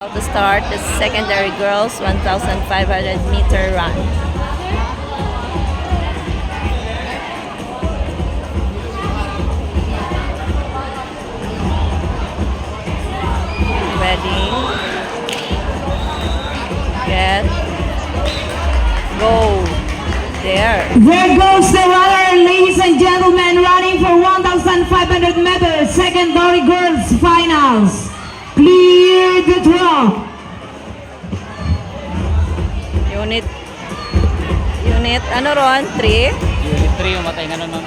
About to start the secondary girls 1,500 meter run. Ready, get, go. There. There goes the runner, ladies and gentlemen, running for 1,500 meters, secondary girls finals. Clear the track. Unit, ano ron? 3? Unit 3, umatay nga naman.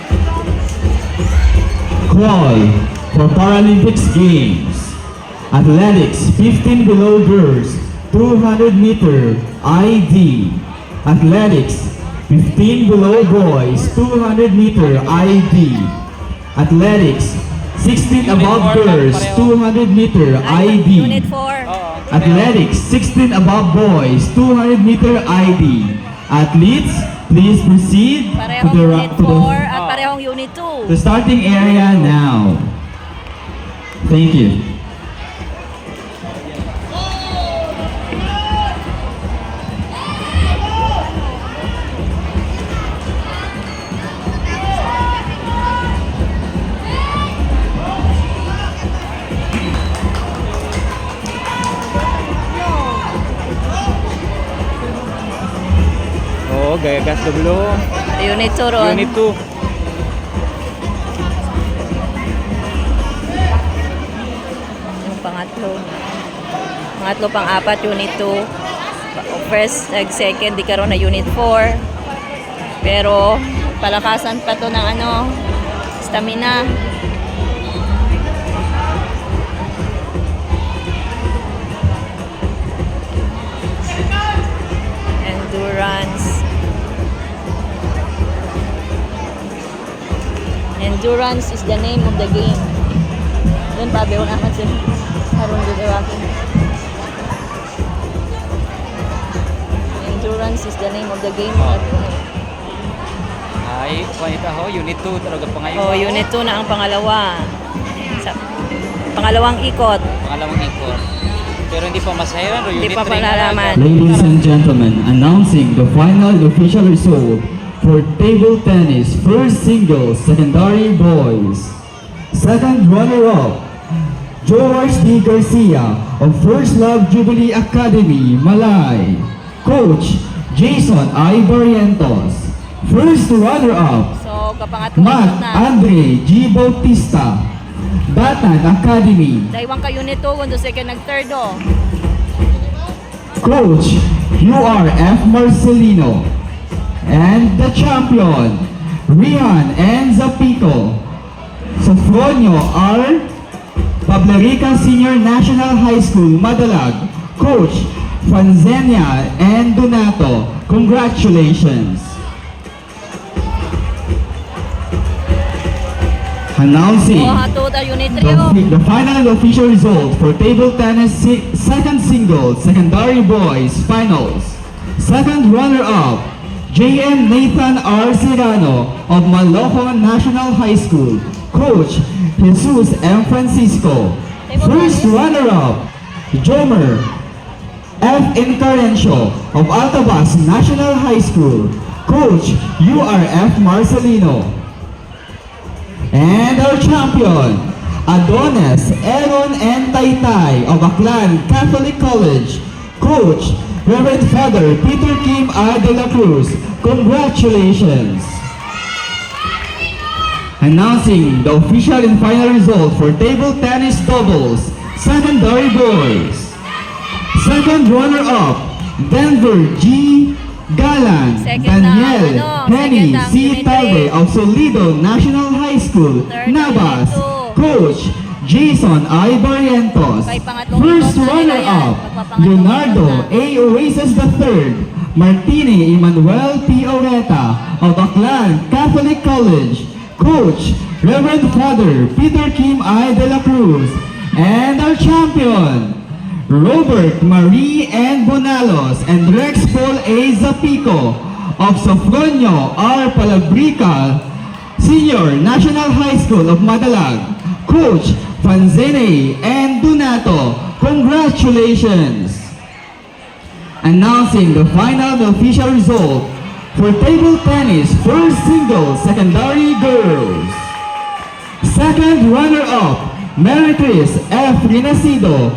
Call for Paralympics Games. Athletics 15 below girls 200 meter ID. Athletics 15 below boys 200 meter ID. Athletics 16 above girls 200 meter ID. Unit 4. Athletics 16 above boys 200 meter ID. Athletes, please proceed Parehong Unit 4 at parehong Unit 2. the starting area now. Thank you. Oo, gayagas dulo. Unit 2 ron. Unit 2. Yung pangatlo. Pangatlo, pang-apat, Unit 2. First, second, di karoon na Unit 4. Pero, palakasan pa to ng stamina. Endurance. Endurance is the name of the game. Doon pa, bewang amat siya. Harun dito ako. Endurance is the name of the game. Ay, panita ho, Unit 2 talaga pa ngayon. Oh, Unit 2 na ang pangalawa. Pangalawang ikot. Pangalawang ikot. Pero hindi pa masayaran, Unit 3. Hindi pa palalaman. Ladies and gentlemen, announcing the final official result for table tennis first singles secondary boys. Second runner-up, George D. Garcia of First Love Jubilee Academy, Malay. Coach, Jason I. Barrientos. First runner-up, So, kapangatlong ikot Matt na. Andre G. Bautista, Batan Academy. Daywang ka Unit 2, kundo second nag-third oh. Coach, URF Marcelino. And the champion, Rian and Zapico. Sofronio R. Pablerica Senior National High School, Madalag. Coach, Fanzenia and Donato. Congratulations. Announcing Oh, total Unit 3 oh. the final official result for table tennis second singles secondary boys finals. Second runner-up, JM Nathan R. Serrano of Malocon National High School. Coach, Jesus M. Francisco. First runner-up, Jomer F. Encarencio of Altabas National High School. Coach, URF Marcelino. And our champion, Adonis Aaron and Taytay of Aklan Catholic College. Coach, Reverend Father Peter Kim A. de la Cruz. Congratulations. Announcing the official and final result for table tennis doubles, secondary boys. Second runner-up, Denver G. Galan, Second Daniel na, Henny second na, C. Unit Talde 3. of Solido National High School, Third na, Navas. Unit 2. Coach, Jason I. Barrientos. Okay, pangatlong First ikot na nila runner-up, yan. Magpapangatlong Leonardo ikot na. A. Oasis III. Martini Emmanuel P. Oreta of Aklan Catholic College. Coach, Reverend Father Peter Kim I. de la Cruz. And our champion, Robert Marie and Bonalos and Rex Paul A. Zapico of Sofronio R. Palabrica Senior National High School of Madalag. Coach Fanzene and Donato. Congratulations! Announcing the final official result for table tennis first single secondary girls. Second runner-up, Meritriz F. Rinacido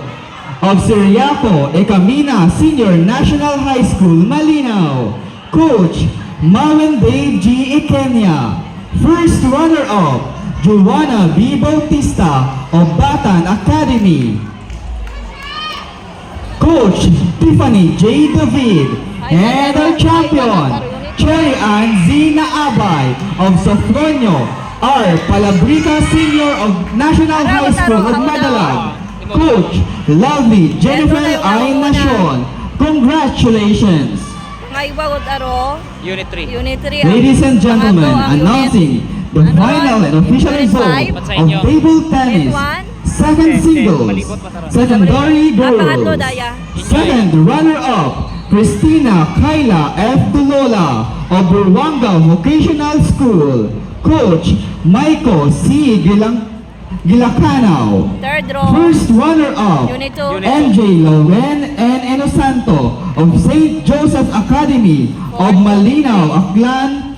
of Siriaco Ecamina Senior National High School, Malinaw. Coach, Marvin Dave G. Ikenya. First runner-up, Joanna B. Bautista of Batan Academy. Coach, Tiffany J. David. And our champion, Cherry Ann Z. Naabay of Sofronio R. Palabrica Senior of National High School of Madalag. Coach, Lovely Jennifer I. Nacion. Congratulations! May bagot aro. Unit 3. Unit 3. Ladies and gentlemen, announcing the final and official result of table tennis second singles, secondary girls. Second runner-up, Christina Kyla F. Dulola of Burwanga Vocational School. Coach, Maiko C. Gilacanaw. Third row. First runner-up, Unit 2. MJ Lowen and Enosanto of St. Joseph Academy of Malinaw, Aklan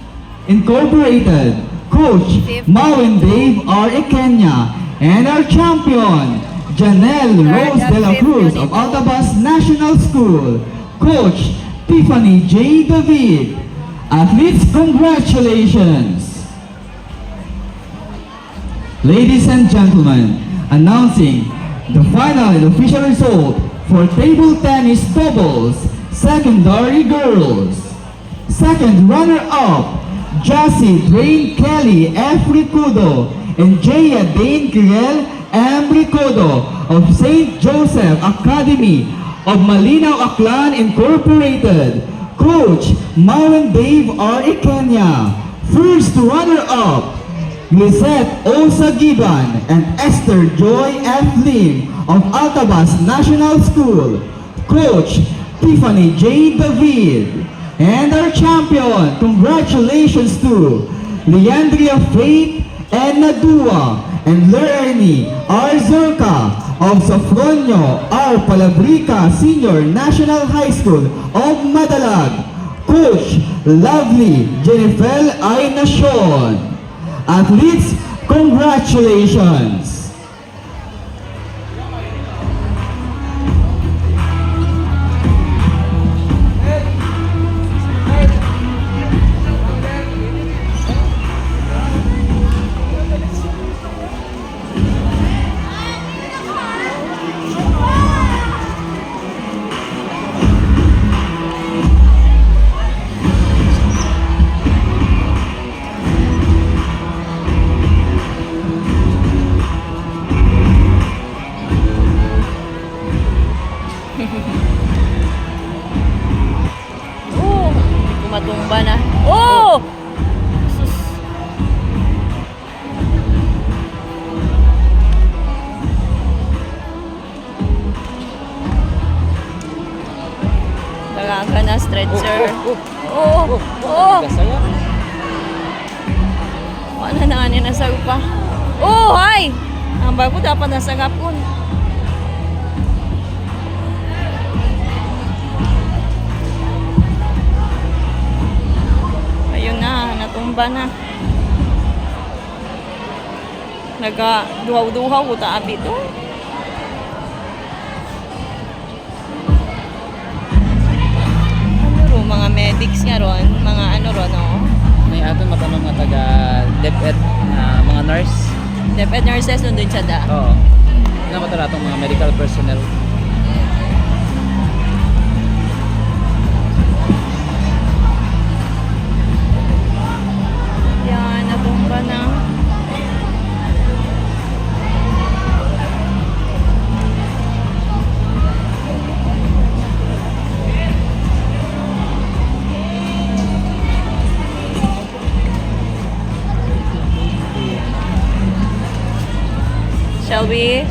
Incorporated. Coach, Mawin Dave R. Ikenya. And our champion, Janelle Rose de la Cruz of Altabas National School. Coach, Tiffany J. David. Athletes, congratulations! Ladies and gentlemen, announcing the final and official result for table tennis doubles secondary girls. Second runner-up, Jassy Drain Kelly F. Ricudo and Jaya Dane Kirel M. Ricudo of St. Joseph Academy of Malinaw, Aklan Incorporated. Coach, Marlon Dave R. Ikenya. First runner-up, Lisette O. Sagiban and Esther Joy F. Lim of Altabas National School. Coach, Tiffany J. David. And our champion, congratulations to Leandria Faith and Nadua and Lernie R. Zorca of Sofronio R. Palabrica Senior National High School of Madalag. Coach, Lovely Jennifer I. Nacion. Athletes, congratulations! Oh, tumatumba na. Oh! Sus. Talaga na stretcher. Oh, oh. Gasaya. Ano na nga nasa pa? Oh, hi! Ang bago dapat nasa gapon. Ayun na, natumba na. Nagka-duhaw-duhaw ko taabi to. Ano ro, mga medics nga ron, mga ano ro, no? May aton matanong nga taga DepEd mga nurse. DepEd nurses nandun siya da. Oo. Nga ko tala mga medical personnel. Yan, natumba na. Shall we?